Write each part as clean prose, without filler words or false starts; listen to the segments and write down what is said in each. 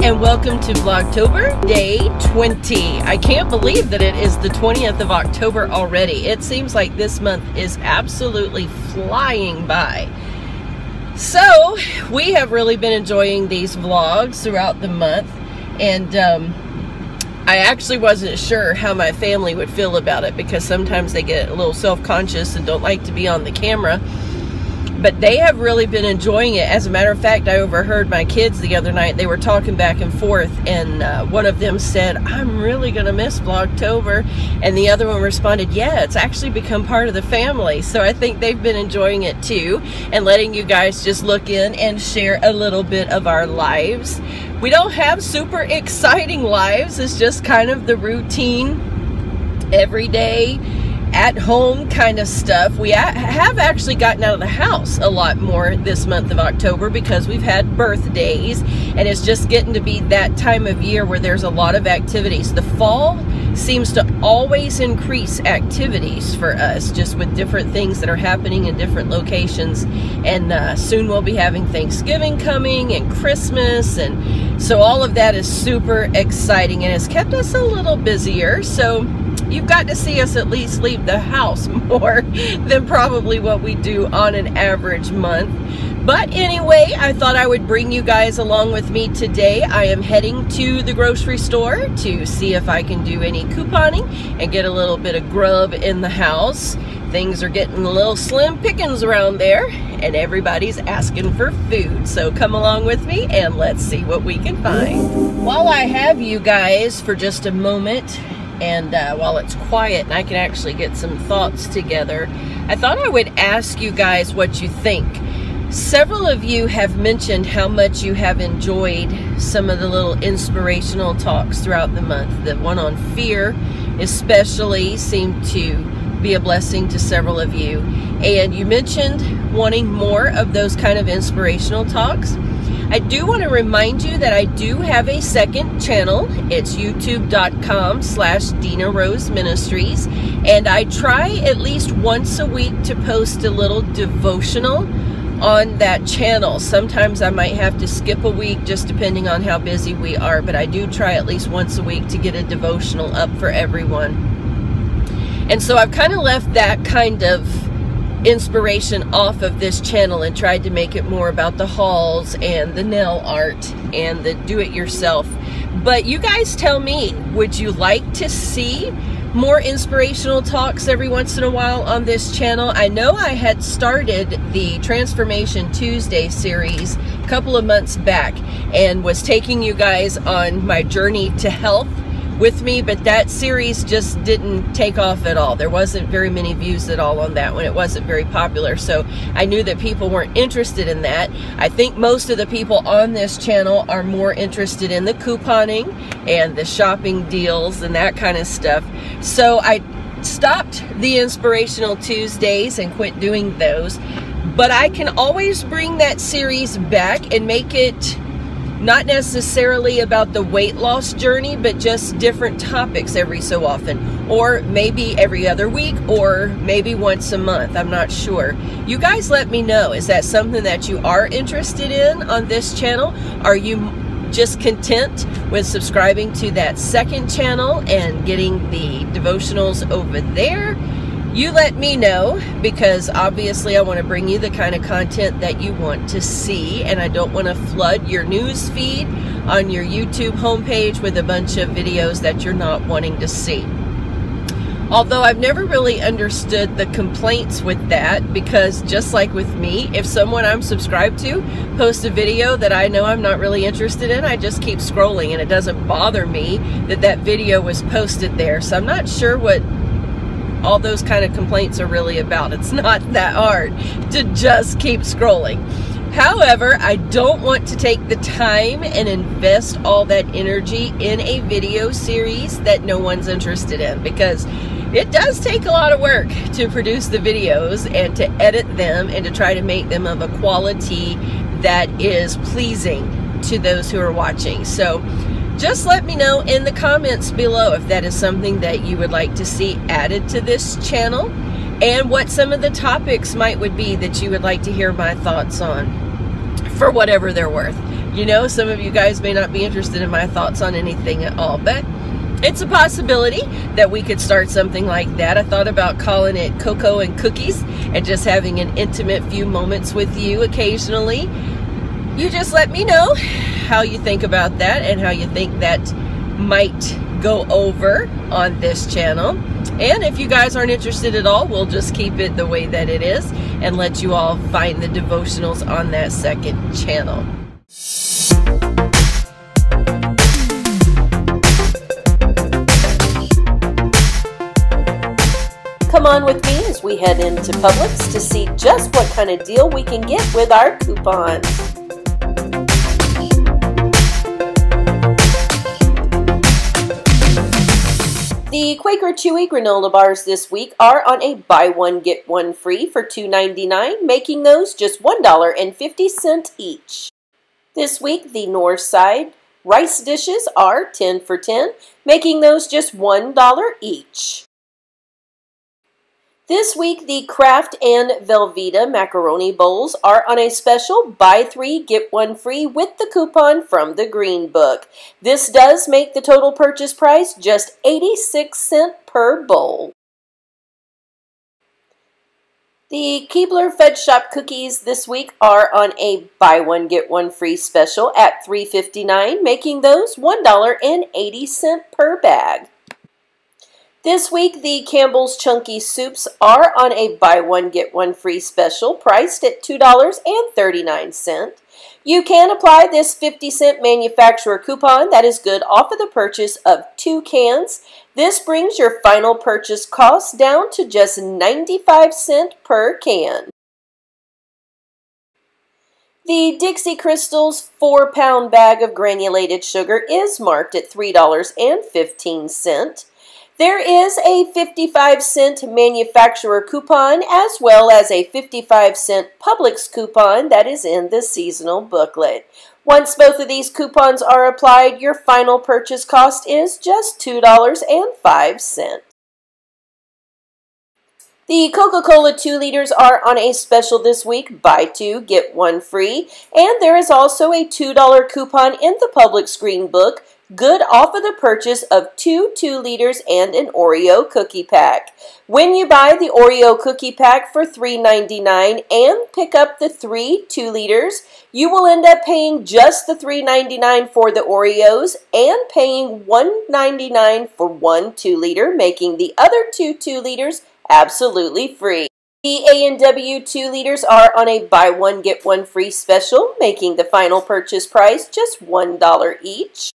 And welcome to Vlogtober day 20. I can't believe that it is the 20th of October already. It seems like this month is absolutely flying by. So we have really been enjoying these vlogs throughout the month, and I actually wasn't sure how my family would feel about it, because sometimes they get a little self-conscious and don't like to be on the camera. But they have really been enjoying it. As a matter of fact, I overheard my kids the other night. They were talking back and forth, and one of them said, "I'm really gonna miss Vlogtober," and the other one responded, "Yeah, it's actually become part of the family." So I think they've been enjoying it too, and letting you guys just look in and share a little bit of our lives. We don't have super exciting lives. It's just kind of the routine, everyday, at home kind of stuff. We have actually gotten out of the house a lot more this month of October, because we've had birthdays, and it's just getting to be that time of year where there's a lot of activities. The fall seems to always increase activities for us, just with different things that are happening in different locations. And soon we'll be having Thanksgiving coming and Christmas, and so all of that is super exciting and has kept us a little busier. So you've got to see us at least leave the house more than probably what we do on an average month. But anyway, I thought I would bring you guys along with me today. I am heading to the grocery store to see if I can do any couponing and get a little bit of grub in the house. Things are getting a little slim pickings around there, and everybody's asking for food. So come along with me and let's see what we can find. While I have you guys for just a moment, and while it's quiet and I can actually get some thoughts together, I thought I would ask you guys what you think. Several of you have mentioned how much you have enjoyed some of the little inspirational talks throughout the month. The one on fear especially seemed to be a blessing to several of you, and you mentioned wanting more of those kind of inspirational talks. I do want to remind you that I do have a second channel. It's youtube.com/Dina Rose Ministries, and I try at least once a week to post a little devotional on that channel. Sometimes I might have to skip a week, just depending on how busy we are, but I do try at least once a week to get a devotional up for everyone. And so I've kind of left that kind of inspiration off of this channel and tried to make it more about the hauls and the nail art and the do-it-yourself. But you guys tell me, would you like to see more inspirational talks every once in a while on this channel? I know I had started the Transformation Tuesday series a couple of months back and was taking you guys on my journey to health with me, but that series just didn't take off at all. There wasn't very many views at all on that one. It wasn't very popular, so I knew that people weren't interested in that. I think most of the people on this channel are more interested in the couponing and the shopping deals and that kind of stuff. So I stopped the Inspirational Tuesdays and quit doing those, but I can always bring that series back and make it not necessarily about the weight loss journey, but just different topics every so often, or maybe every other week, or maybe once a month. I'm not sure. You guys let me know. Is that something that you are interested in on this channel? Are you just content with subscribing to that second channel and getting the devotionals over there? You let me know, because obviously I want to bring you the kind of content that you want to see, and I don't want to flood your news feed on your YouTube homepage with a bunch of videos that you're not wanting to see. Although I've never really understood the complaints with that, because just like with me, if someone I'm subscribed to posts a video that I know I'm not really interested in, I just keep scrolling, and it doesn't bother me that that video was posted there. So I'm not sure what all those kind of complaints are really about. It's not that hard to just keep scrolling. However, I don't want to take the time and invest all that energy in a video series that no one's interested in, because it does take a lot of work to produce the videos and to edit them and to try to make them of a quality that is pleasing to those who are watching. So just let me know in the comments below if that is something that you would like to see added to this channel. and what some of the topics would be that you would like to hear my thoughts on, for whatever they're worth. You know, some of you guys may not be interested in my thoughts on anything at all, but it's a possibility that we could start something like that. I thought about calling it Cocoa and Cookies and just having an intimate few moments with you occasionally. You just let me know how you think about that and how you think that might go over on this channel. And if you guys aren't interested at all, we'll just keep it the way that it is and let you all find the devotionals on that second channel. Come on with me as we head into Publix to see just what kind of deal we can get with our coupons. The Quaker Chewy granola bars this week are on a buy one get one free for $2.99, making those just $1.50 each. This week, the North Side rice dishes are 10 for $10, making those just $1 each. This week, the Kraft and Velveeta macaroni bowls are on a special buy 3 get 1 free with the coupon from the Green Book. This does make the total purchase price just 86 cents per bowl. The Keebler Fed Shop cookies this week are on a buy 1 get 1 free special at $3.59, making those $1.80 per bag. This week, the Campbell's Chunky Soups are on a buy 1 get 1 free special priced at $2.39. You can apply this 50-cent manufacturer coupon that is good off of the purchase of 2 cans. This brings your final purchase cost down to just 95 cents per can. The Dixie Crystals 4-pound bag of granulated sugar is marked at $3.15. There is a 55-cent manufacturer coupon as well as a 55-cent Publix coupon that is in the seasonal booklet. Once both of these coupons are applied, your final purchase cost is just $2.05. The Coca-Cola 2 liters are on a special this week, buy 2, get 1 free, and there is also a $2 coupon in the Publix Green Book, good off of the purchase of 2 2-liters and an Oreo cookie pack. When you buy the Oreo cookie pack for $3.99 and pick up the 3 2-liters, you will end up paying just the $3.99 for the Oreos and paying $1.99 for 1 2-liter, making the other 2 2-liters absolutely free. The A&W 2 liters are on a buy 1 get 1 free special, making the final purchase price just $1 each.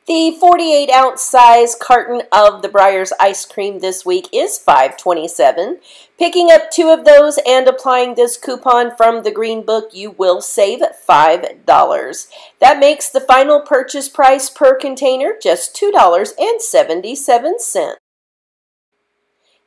The 48-ounce size carton of the Breyers ice cream this week is $5.27. Picking up 2 of those and applying this coupon from the Green Book, you will save $5. That makes the final purchase price per container just $2.77.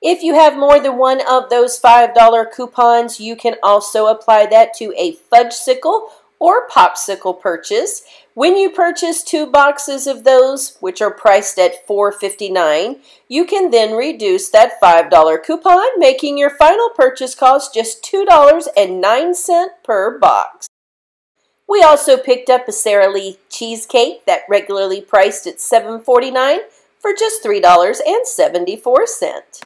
If you have more than one of those $5 coupons, you can also apply that to a Fudgesicle or Popsicle purchase. When you purchase 2 boxes of those, which are priced at $4.59, you can then reduce that $5 coupon, making your final purchase cost just $2.09 per box. We also picked up a Sara Lee cheesecake that regularly priced at $7.49 for just $3.74.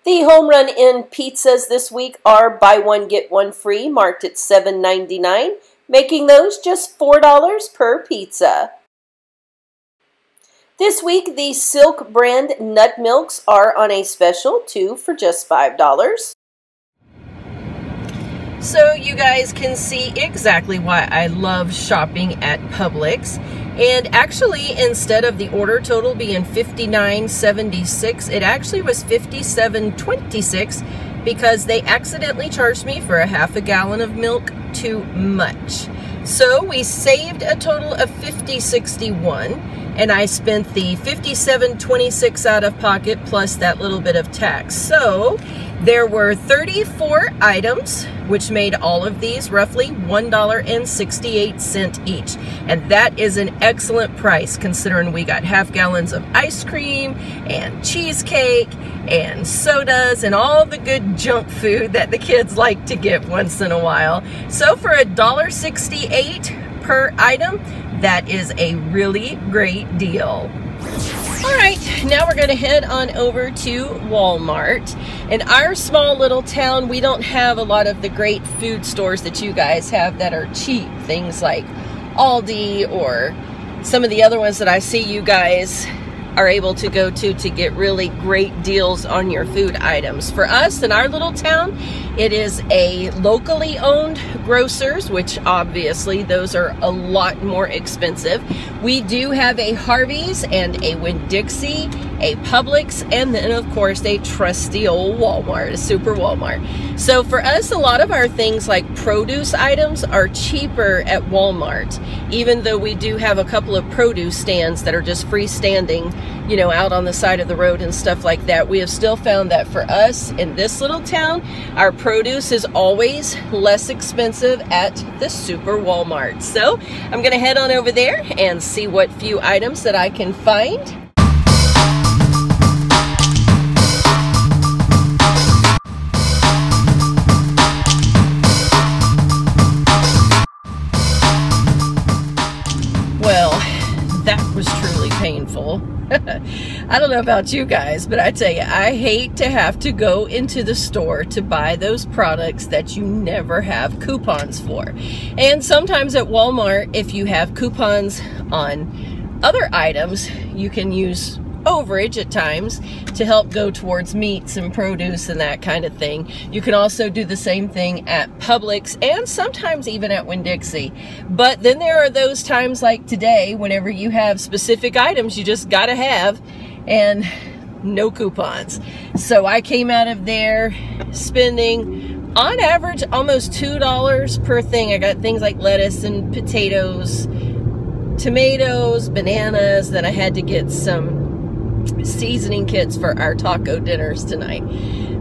The Home Run Inn pizzas this week are buy 1 get 1 free, marked at $7.99, making those just $4 per pizza. This week, the Silk brand nut milks are on a special, 2 for just $5. So you guys can see exactly why I love shopping at Publix. And actually, instead of the order total being $59.76, it actually was $57.26 because they accidentally charged me for a half a gallon of milk too much. So we saved a total of $50.61, and I spent the $57.26 out of pocket plus that little bit of tax. So There were 34 items, which made all of these roughly $1.68 each. And that is an excellent price considering we got half gallons of ice cream and cheesecake and sodas and all the good junk food that the kids like to get once in a while. So for $1.68 per item, that is a really great deal. All right, now we're going to head on over to Walmart. In our small little town, we don't have a lot of the great food stores that you guys have that are cheap. Things like Aldi or some of the other ones that I see you guys are able to go to get really great deals on your food items. For us in our little town, it is a locally owned grocers, which obviously those are a lot more expensive. We do have a Harvey's and a Winn-Dixie, a Publix, and then of course a trusty old Walmart, a super Walmart. So for us, a lot of our things like produce items are cheaper at Walmart, even though we do have a couple of produce stands that are just freestanding, you know, out on the side of the road and stuff like that. We have still found that for us in this little town, our produce is always less expensive at the super Walmart. So I'm gonna head on over there and see what few items that I can find. Well, that was truly painful. I don't know about you guys, but I tell you, I hate to have to go into the store to buy those products that you never have coupons for. And sometimes at Walmart, if you have coupons on other items, you can use overage at times to help go towards meats and produce and that kind of thing. You can also do the same thing at Publix and sometimes even at Winn-Dixie. But then there are those times like today, whenever you have specific items you just gotta have and no coupons. So I came out of there spending on average almost $2 per thing. I got things like lettuce and potatoes, tomatoes, bananas. Then I had to get some seasoning kits for our taco dinners tonight.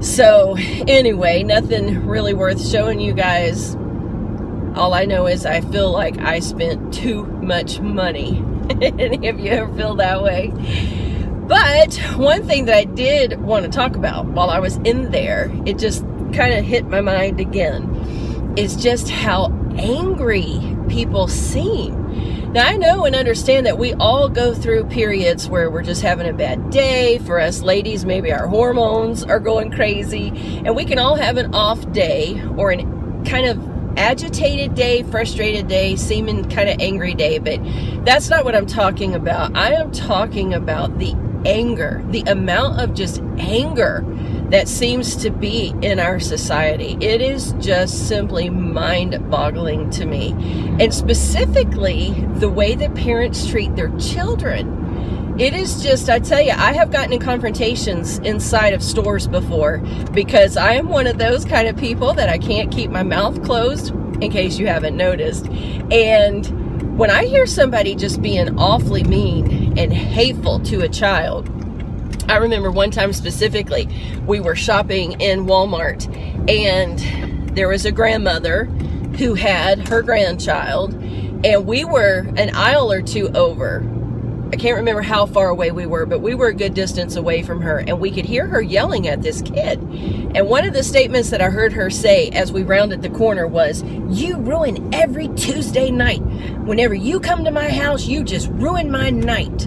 So anyway, nothing really worth showing you guys. All I know is I feel like I spent too much money. Any of you ever feel that way? But one thing that I did want to talk about while I was in there, it just kind of hit my mind again, is just how angry people seem. Now, I know and understand that we all go through periods where we're just having a bad day. For us ladies, maybe our hormones are going crazy, and we can all have an off day or an kind of agitated day, frustrated day, seeming kind of angry day, but that's not what I'm talking about. I am talking about the anger, the amount of just anger that seems to be in our society. It is just simply mind-boggling to me. And specifically, the way that parents treat their children. It is just, I tell you, I have gotten in confrontations inside of stores before because I am one of those kind of people that I can't keep my mouth closed, in case you haven't noticed. And when I hear somebody just being awfully mean and hateful to a child, I remember one time specifically, we were shopping in Walmart and there was a grandmother who had her grandchild, and we were an aisle or two over. I can't remember how far away we were, but we were a good distance away from her, and we could hear her yelling at this kid. And one of the statements that I heard her say as we rounded the corner was, "You ruin every Tuesday night. Whenever you come to my house, you just ruin my night."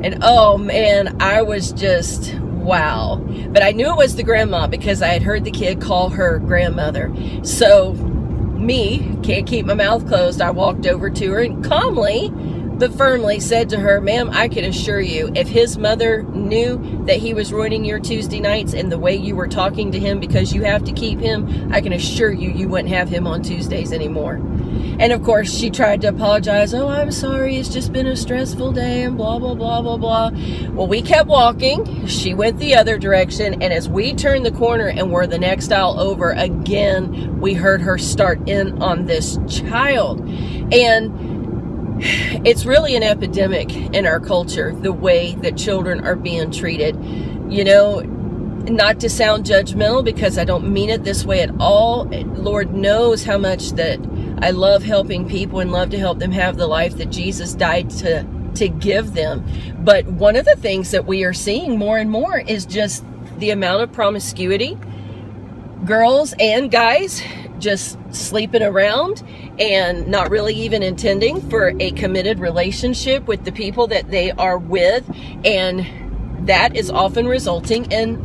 And oh man, I was just, wow. But I knew it was the grandma because I had heard the kid call her grandmother. So me, can't keep my mouth closed, I walked over to her and calmly but firmly said to her, "Ma'am, I can assure you, if his mother knew that he was ruining your Tuesday nights and the way you were talking to him because you have to keep him, I can assure you, you wouldn't have him on Tuesdays anymore." And of course, she tried to apologize. "Oh, I'm sorry, it's just been a stressful day," and blah, blah, blah, blah, blah. Well, we kept walking. She went the other direction, and as we turned the corner and were the next aisle over, again, we heard her start in on this child. And it's really an epidemic in our culture, the way that children are being treated. You know, not to sound judgmental, because I don't mean it this way at all. Lord knows how much that I love helping people and love to help them have the life that Jesus died to give them. But one of the things that we are seeing more and more is just the amount of promiscuity. Girls and guys just sleeping around and not really even intending for a committed relationship with the people that they are with. And that is often resulting in,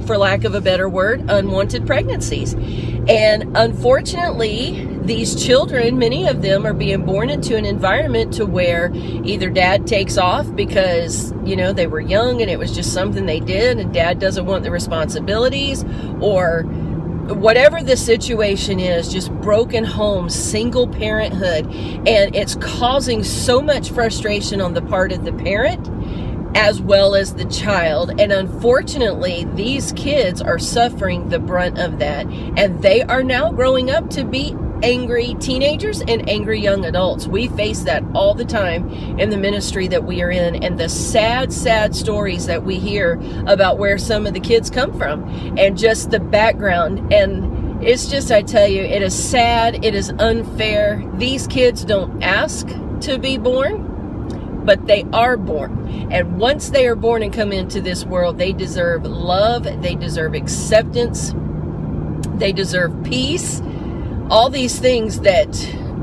for lack of a better word, unwanted pregnancies. And unfortunately, these children, many of them are being born into an environment to where either dad takes off because, you know, they were young and it was just something they did, and dad doesn't want the responsibilities, or whatever the situation is, just broken homes, single parenthood, and it's causing so much frustration on the part of the parent as well as the child. And unfortunately, these kids are suffering the brunt of that, and they are now growing up to be angry teenagers and angry young adults. We face that all the time in the ministry that we are in, and the sad stories that we hear about where some of the kids come from and just the background. And it's just, I tell you, it is sad, it is unfair. These kids don't ask to be born, but they are born. And once they are born and come into this world, they deserve love, they deserve acceptance, they deserve peace, all these things that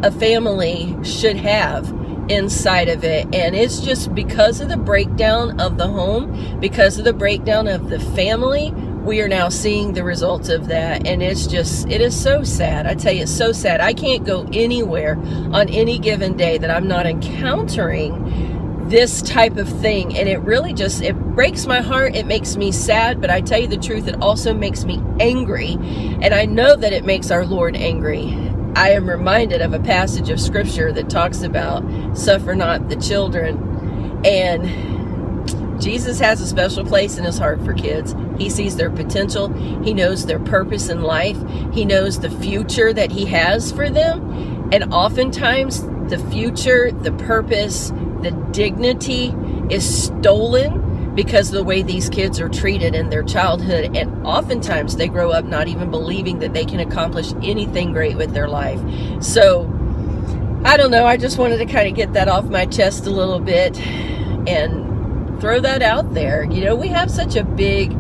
a family should have inside of it. And it's just because of the breakdown of the home, because of the breakdown of the family, we are now seeing the results of that. And it's just, it is so sad. I tell you, it's so sad. I can't go anywhere on any given day that I'm not encountering this type of thing. And it really just, it breaks my heart. It makes me sad, but I tell you the truth, it also makes me angry. And I know that it makes our Lord angry. I am reminded of a passage of scripture that talks about suffer not the children. And Jesus has a special place in his heart for kids. He sees their potential. He knows their purpose in life. He knows the future that he has for them. And oftentimes the future, the purpose, the dignity is stolen because of the way these kids are treated in their childhood. And oftentimes they grow up not even believing that they can accomplish anything great with their life. So I don't know, I just wanted to kind of get that off my chest a little bit and throw that out there. You know, we have such a big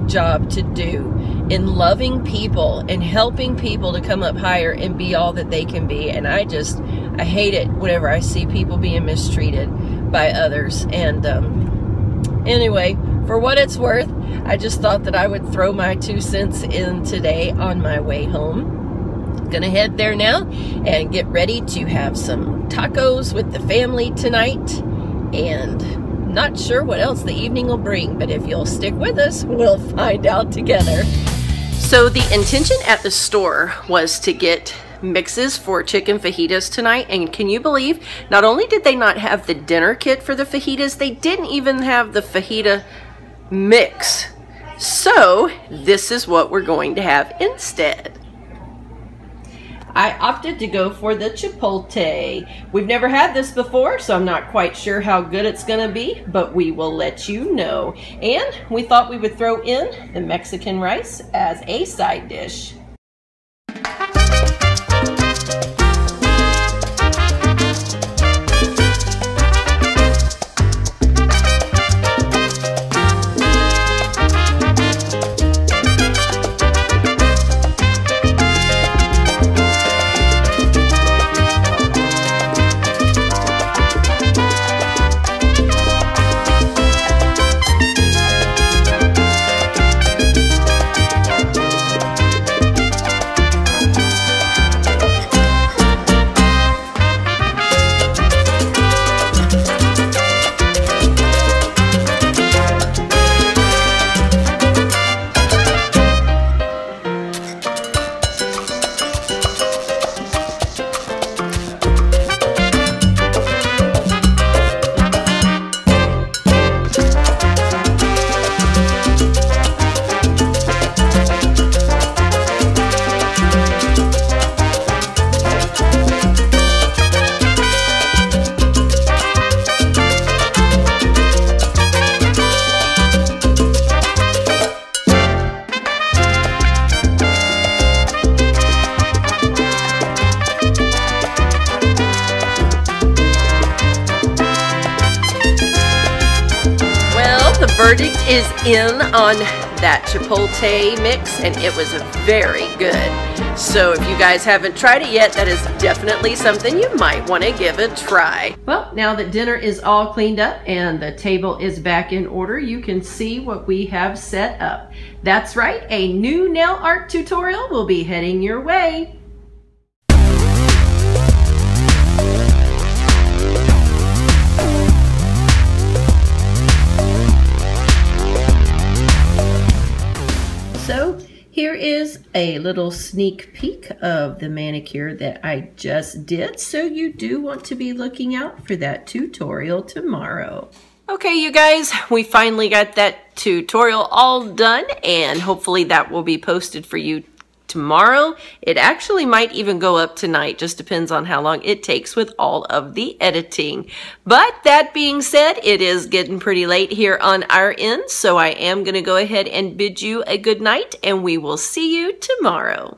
job to do in loving people and helping people to come up higher and be all that they can be. And I hate it whenever I see people being mistreated by others. And anyway, for what it's worth, I just thought that I would throw my 2 cents in today on my way home. Gonna head there now and get ready to have some tacos with the family tonight, and not sure what else the evening will bring, but if you'll stick with us, we'll find out together. So the intention at the store was to get mixes for chicken fajitas tonight, and can you believe, not only did they not have the dinner kit for the fajitas, they didn't even have the fajita mix. So this is what we're going to have instead. I opted to go for the chipotle. We've never had this before, so I'm not quite sure how good it's gonna be, but we will let you know. And we thought we would throw in the Mexican rice as a side dish. verdict is in on that chipotle mix, and it was very good. So if you guys haven't tried it yet, that is definitely something you might want to give a try. Well, now that dinner is all cleaned up and the table is back in order, you can see what we have set up. That's right, a new nail art tutorial will be heading your way. So here is a little sneak peek of the manicure that I just did. So you do want to be looking out for that tutorial tomorrow. Okay, you guys, we finally got that tutorial all done, and hopefully that will be posted for you tomorrow. It actually might even go up tonight, just depends on how long it takes with all of the editing. But that being said, it is getting pretty late here on our end, so I am going to go ahead and bid you a good night, and we will see you tomorrow.